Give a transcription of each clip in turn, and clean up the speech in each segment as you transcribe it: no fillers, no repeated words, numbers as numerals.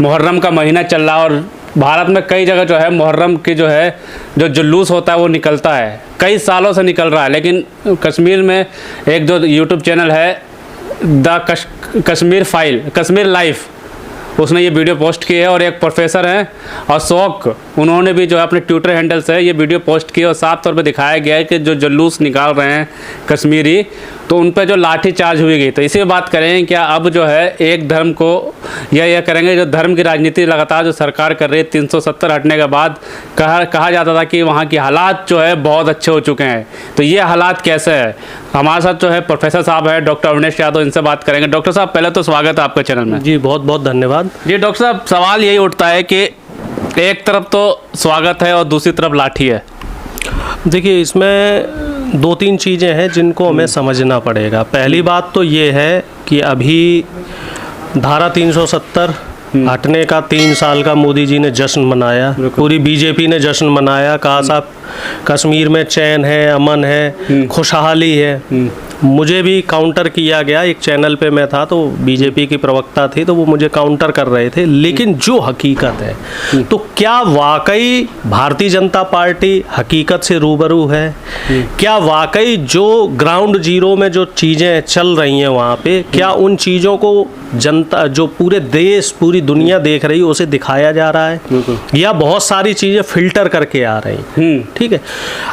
मुहर्रम का महीना चल रहा है और भारत में कई जगह जो है मुहर्रम की जो है जो जुलूस होता है वो निकलता है, कई सालों से निकल रहा है। लेकिन कश्मीर में एक जो यूट्यूब चैनल है कश्मीर फाइल, कश्मीर लाइफ, उसने ये वीडियो पोस्ट की है और एक प्रोफेसर हैं अशोक, उन्होंने भी जो है अपने ट्विटर हैंडल से ये वीडियो पोस्ट की और साफ तौर पे दिखाया गया है कि जो जुलूस निकाल रहे हैं कश्मीरी, तो उन पर जो लाठी चार्ज हुई गई। तो इसी में बात करें क्या अब जो है एक धर्म को यह करेंगे, जो धर्म की राजनीति लगातार जो सरकार कर रही है 370 हटने के बाद कहा जाता था कि वहाँ की हालात जो है बहुत अच्छे हो चुके हैं, तो ये हालात कैसे है? हमारे साथ जो है प्रोफेसर साहब है डॉक्टर अविनेश यादव, इनसे बात करेंगे। डॉक्टर साहब पहले तो स्वागत है आपके चैनल में। जी बहुत बहुत धन्यवाद। जी डॉक्टर साहब, सवाल यही उठता है कि एक तरफ तो स्वागत है और दूसरी तरफ लाठी है। देखिए इसमें दो तीन चीज़ें हैं जिनको हमें समझना पड़ेगा। पहली बात तो ये है कि अभी धारा 370 हटने का 3 साल का मोदी जी ने जश्न मनाया, पूरी बीजेपी ने जश्न मनाया, कहा साहब कश्मीर में चैन है, अमन है, खुशहाली है। मुझे भी काउंटर किया गया, एक चैनल पे मैं था तो बीजेपी की प्रवक्ता थी तो वो मुझे काउंटर कर रहे थे। लेकिन जो हकीकत है तो क्या वाकई भारतीय जनता पार्टी हकीकत से रूबरू है? क्या वाकई जो ग्राउंड जीरो में जो चीज़ें चल रही हैं वहाँ पे, क्या उन चीज़ों को जनता, जो पूरे देश पूरी दुनिया देख रही है, उसे दिखाया जा रहा है, या बहुत सारी चीज़ें फिल्टर करके आ रही? ठीक है।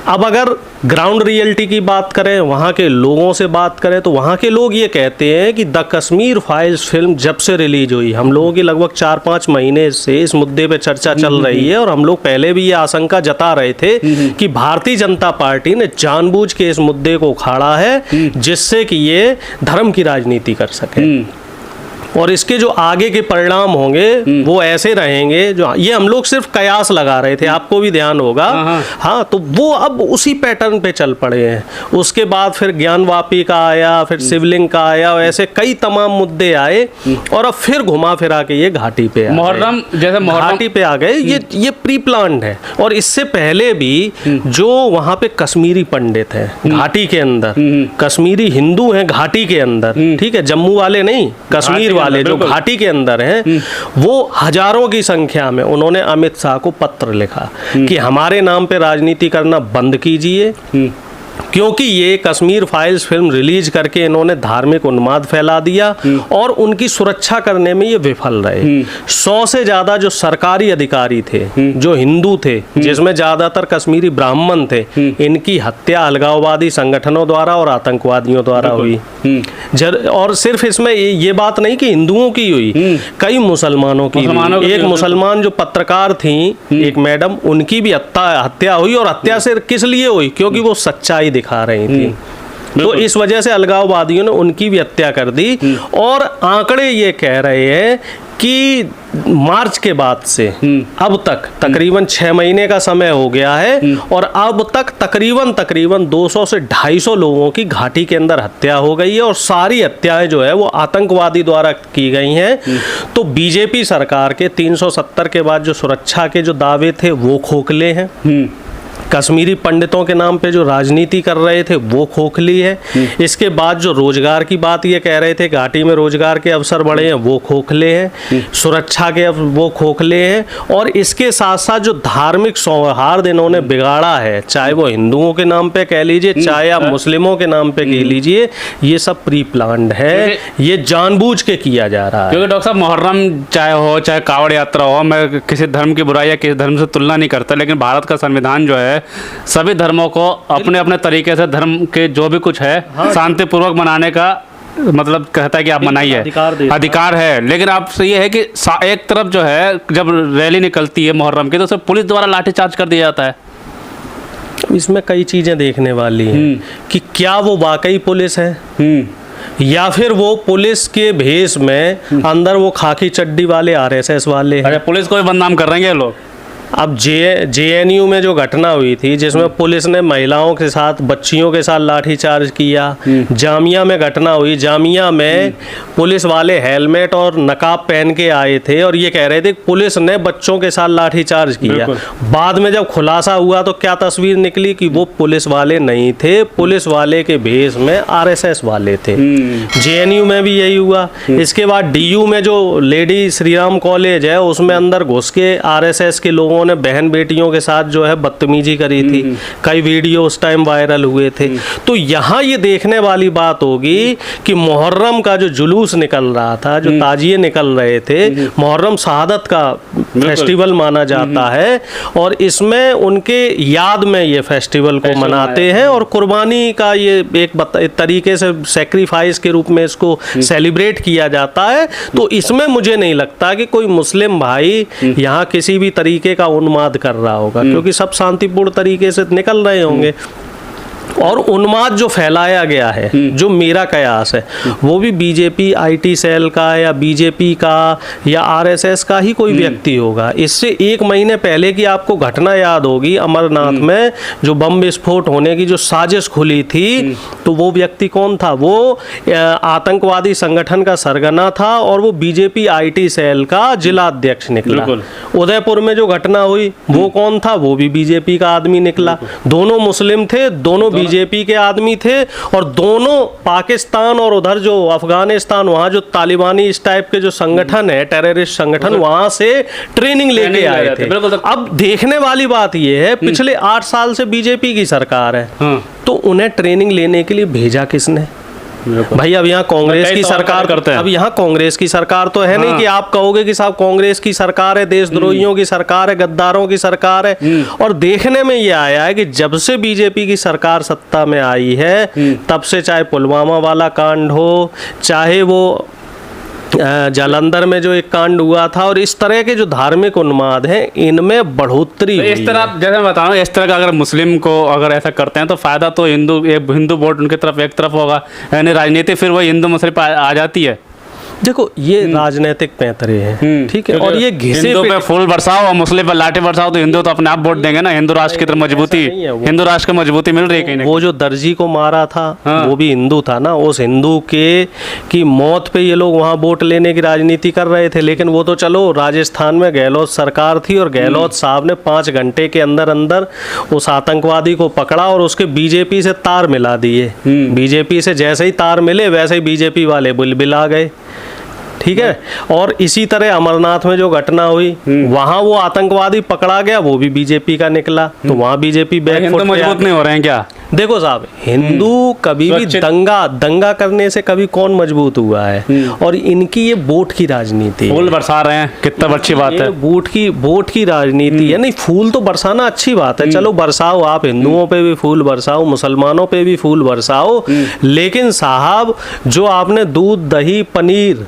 अब अगर ग्राउंड रियलिटी की बात करें, वहाँ के लोगों से बात करें, तो वहाँ के लोग ये कहते हैं कि द कश्मीर फाइल्स फिल्म जब से रिलीज हुई, हम लोगों की लगभग 4-5 महीने से इस मुद्दे पे चर्चा चल रही है, और हम लोग पहले भी ये आशंका जता रहे थे कि भारतीय जनता पार्टी ने जानबूझ के इस मुद्दे को उखाड़ा है जिससे कि ये धर्म की राजनीति कर सके, और इसके जो आगे के परिणाम होंगे वो ऐसे रहेंगे। जो ये हम लोग सिर्फ कयास लगा रहे थे, आपको भी ध्यान होगा। हाँ, तो वो अब उसी पैटर्न पे चल पड़े हैं। उसके बाद फिर ज्ञानवापी का आया, फिर शिवलिंग का आया, ऐसे कई तमाम मुद्दे आए, और अब फिर घुमा फिरा के ये घाटी पे मुहर्रम जैसे घाटी पे आ गए। ये प्री प्लान्ड है। और इससे पहले भी जो वहाँ पे कश्मीरी पंडित हैं घाटी के अंदर, कश्मीरी हिंदू हैं घाटी के अंदर, ठीक है, जम्मू वाले नहीं, कश्मीर वाले जो घाटी के अंदर हैं, वो हजारों की संख्या में उन्होंने अमित शाह को पत्र लिखा कि हमारे नाम पे राजनीति करना बंद कीजिए, क्योंकि ये कश्मीर फाइल्स फिल्म रिलीज करके इन्होंने धार्मिक उन्माद फैला दिया और उनकी सुरक्षा करने में ये विफल रहे। 100 से ज्यादा जो सरकारी अधिकारी थे जो हिंदू थे, जिसमें ज्यादातर कश्मीरी ब्राह्मण थे, इनकी हत्या अलगाववादी संगठनों द्वारा और आतंकवादियों द्वारा हुई। और सिर्फ इसमें ये बात नहीं कि हिंदुओं की हुई, कई मुसलमानों की हुई। एक मुसलमान जो पत्रकार थी, एक मैडम, उनकी भी हत्या हुई, और हत्या से किस लिए हुई? क्योंकि वो सच्चाई दिखा रही थी। तो इस वजह से अलगाववादियों ने उनकी भी हत्या कर दी। और आंकड़े ये कह रहे हैं कि मार्च के बाद से अब तक तकरीबन 6 महीने का समय हो गया है, और अब तक तकरीबन 200 से 250 लोगों की घाटी के अंदर हत्या हो गई है, और सारी हत्याएं जो है वो आतंकवादी द्वारा की गई हैं। तो बीजेपी सरकार के 370 के बाद जो सुरक्षा के जो दावे थे वो खोखले हैं, कश्मीरी पंडितों के नाम पे जो राजनीति कर रहे थे वो खोखली है, इसके बाद जो रोजगार की बात ये कह रहे थे घाटी में रोजगार के अवसर बढ़े हैं वो खोखले हैं, सुरक्षा के वो खोखले हैं, और इसके साथ साथ जो धार्मिक सौहार्द इन्होंने बिगाड़ा है, चाहे वो हिंदुओं के नाम पे कह लीजिए, चाहे आप मुस्लिमों के नाम पे कह लीजिए, ये सब प्री प्लान्ड है, ये जानबूझ के किया जा रहा है। क्योंकि डॉक्टर साहब मुहर्रम चाहे हो चाहे कावड़ यात्रा हो, मैं किसी धर्म की बुराई या किसी धर्म से तुलना नहीं करता, लेकिन भारत का संविधान जो है सभी धर्मों को अपने अपने तरीके से धर्म के जो भी कुछ है शांतिपूर्वक मनाने का मतलब कहता है कि आप मनाइए, अधिकार है। लेकिन आपसे ये है कि एक तरफ जो है जब रैली निकलती है मुहर्रम की तो उसे पुलिस द्वारा लाठीचार्ज कर दिया जाता है। इसमें कई चीजें देखने वाली हैं कि क्या वो वाकई पुलिस है, या फिर वो पुलिस के भेष में अंदर वो खाकी चड्डी वाले RSS वाले हैं। पुलिस को भी बदनाम कर रहे हैं ये लोग। अब JNU में जो घटना हुई थी जिसमें पुलिस ने महिलाओं के साथ, बच्चियों के साथ लाठीचार्ज किया, जामिया में घटना हुई, जामिया में पुलिस वाले हेलमेट और नकाब पहन के आए थे और ये कह रहे थे कि पुलिस ने बच्चों के साथ लाठीचार्ज किया। बाद में जब खुलासा हुआ तो क्या तस्वीर निकली कि वो पुलिस वाले नहीं थे, पुलिस वाले के भेष में RSS वाले थे। JNU में भी यही हुआ। इसके बाद DU में जो लेडी श्री राम कॉलेज है उसमें अंदर घुस के RSS के लोगों ने बहन बेटियों के साथ जो है बदतमीजी करी थी। कई वीडियो उस टाइम वायरल हुए थे। तो यहाँ ये देखने वाली बात होगी कि मुहर्रम का जो जुलूस निकल रहा था, जो ताजिए निकल रहे थे, मुहर्रम शहादत का फेस्टिवल माना जाता है और इसमें उनके याद में ये फेस्टिवल को मनाते हैं और कुर्बानी का ये एक तरीके से सेक्रीफाइस के रूप में इसको सेलिब्रेट किया जाता है। तो इसमें मुझे नहीं लगता कि कोई मुस्लिम भाई यहाँ किसी भी तरीके का उन्माद कर रहा होगा, क्योंकि सब शांतिपूर्ण तरीके से निकल रहे होंगे। और उन्माद जो फैलाया गया है, जो मेरा कयास है, वो भी बीजेपी IT सेल का या बीजेपी का या RSS का ही कोई व्यक्ति होगा। इससे एक महीने पहले की आपको घटना याद होगी, अमरनाथ में जो बम विस्फोट होने की जो साजिश खुली थी, तो वो व्यक्ति कौन था? वो आतंकवादी संगठन का सरगना था और वो बीजेपी IT सेल का जिला अध्यक्ष निकला। उदयपुर में जो घटना हुई वो कौन था? वो भी बीजेपी का आदमी निकला। दोनों मुस्लिम थे, दोनों बीजेपी के आदमी थे और दोनों पाकिस्तान और उधर जो अफगानिस्तान, वहाँ जो तालिबानी इस टाइप के जो संगठन है, टेररिस्ट संगठन, वहाँ से ट्रेनिंग लेके आए थे। अब देखने वाली बात ये है, पिछले 8 साल से बीजेपी की सरकार है, तो उन्हें ट्रेनिंग लेने के लिए भेजा किसने? भाई अब यहाँ कांग्रेस की सरकार करते हैं। अब यहाँ कांग्रेस की सरकार तो है नहीं कि आप कहोगे कि साहब कांग्रेस की सरकार है, देशद्रोहियों की सरकार है, गद्दारों की सरकार है। और देखने में ये आया है कि जब से बीजेपी की सरकार सत्ता में आई है, तब से चाहे पुलवामा वाला कांड हो, चाहे वो जालंधर में जो एक कांड हुआ था, और इस तरह के जो धार्मिक उन्माद हैं इनमें बढ़ोतरी तो इस तरह जैसे मैं बता रहा हूँ, इस तरह का अगर मुस्लिम को अगर ऐसा करते हैं तो फायदा तो हिंदू वोट उनकी तरफ एक तरफ होगा, यानी राजनीति फिर वही हिंदू मुस्लिम आ जाती है। देखो ये राजनीतिक पैंतरे हैं, ठीक है, और ये घिसे हिंदू पे फूल बरसाओ और मुस्लिम पे लाठी बरसाओ तो हिंदू तो अपने आप वोट देंगे ना। हिंदू राष्ट्र की तरफ मजबूती, हिंदू राष्ट्र को मजबूती मिल रही है। वो जो दर्जी को मारा था वो भी हिंदू था ना, उस हिंदू के की मौत पे ये लोग वहाँ वोट लेने की राजनीति कर रहे थे। लेकिन वो तो चलो राजस्थान में गहलोत सरकार थी और गहलोत साहब ने 5 घंटे के अंदर अंदर उस आतंकवादी को पकड़ा और उसके बीजेपी से तार मिला दिए। बीजेपी से जैसे ही तार मिले वैसे ही बीजेपी वाले बिलबिला गए, ठीक है। और इसी तरह अमरनाथ में जो घटना हुई, वहां वो आतंकवादी पकड़ा गया, वो भी बीजेपी का निकला, तो वहां बीजेपी बैकफुट मजबूत नहीं हो रहे हैं क्या? देखो साहब, हिंदू कभी भी दंगा करने से कभी कौन मजबूत हुआ है? और इनकी ये वोट की राजनीति, फूल बरसा रहे हैं, कितना अच्छी बात है। वोट की राजनीति है। नहीं, फूल तो बरसाना अच्छी बात है, चलो बरसाओ, आप हिंदुओं पे भी फूल बरसाओ, मुसलमानों पे भी फूल बरसाओ, लेकिन साहब जो आपने दूध, दही, पनीर,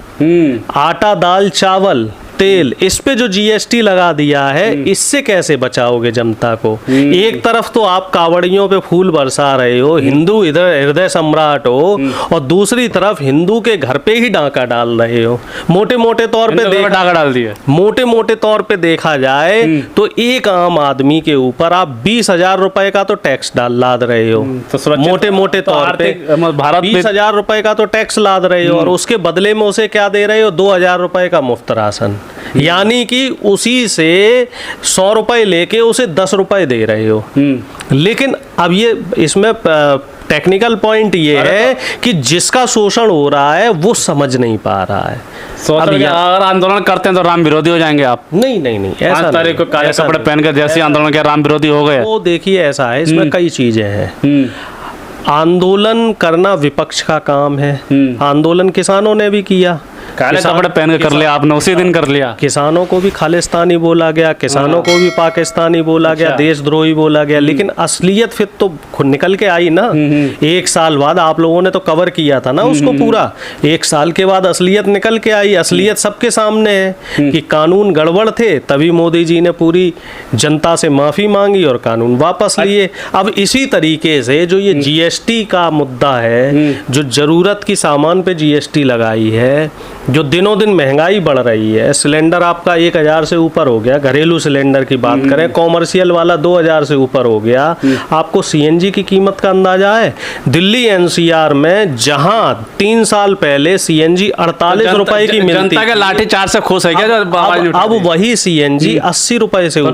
आटा, दाल, चावल, तेल, इस पे जो GST लगा दिया है, इससे कैसे बचाओगे जनता को? एक तरफ तो आप कावड़ियों पे फूल बरसा रहे हो, हिंदू इधर हृदय सम्राट हो, और दूसरी तरफ हिंदू के घर पे ही डाका डाल रहे हो। मोटे मोटे तौर पे डाका डाल दिया, मोटे मोटे तौर पे देखा जाए तो एक आम आदमी के ऊपर आप 20,000 रुपए का तो टैक्स लाद रहे हो। तो मोटे मोटे तौर पे भारत 20,000 रुपए का तो टैक्स लाद रहे हो, और उसके बदले में उसे क्या दे रहे हो? 2,000 रुपए का मुफ्त राशन। यानी कि उसी से 100 रुपए लेके उसे 10 रुपए दे रहे हो। लेकिन अब ये इसमें टेक्निकल पॉइंट ये है कि जिसका शोषण हो रहा है वो समझ नहीं पा रहा है। अब अगर आंदोलन करते हैं तो राम विरोधी हो जाएंगे आप? नहीं, ऐसा तारीख को काले कपड़े पहन कर जैसे आंदोलन किया राम विरोधी हो गए? वो देखिए ऐसा है, इसमें कई चीजें हैं। आंदोलन करना विपक्ष का काम है, आंदोलन किसानों ने भी किया, काले कपड़े पहन के कर लिया आपने, उसी दिन कर लिया। किसानों को भी खालिस्तानी बोला गया, किसानों को भी पाकिस्तानी बोला गया, देशद्रोही बोला गया, लेकिन असलियत फिर तो खुद निकल के आई ना। 1 साल बाद आप लोगों ने तो कवर किया था ना उसको पूरा, 1 साल के बाद असलियत निकल के आई। असलियत सबके सामने है कि कानून गड़बड़ थे, तभी मोदी जी ने पूरी जनता से माफी मांगी और कानून वापस लिए। अब इसी तरीके से जो ये GST का मुद्दा है, जो जरूरत की सामान पे GST लगाई है, जो दिनों दिन महंगाई बढ़ रही है, सिलेंडर आपका 1000 से ऊपर हो गया, घरेलू सिलेंडर की बात करें, कॉमर्शियल वाला 2000 से ऊपर हो गया। आपको सीएनजी की कीमत का अंदाजा है? दिल्ली एनसीआर में जहां 3 साल पहले सीएनजी 48 रुपए की मिलती जनता के लाठी चार्ज से खुश है क्या? अब वही सीएनजी 80 रुपए से ऊपर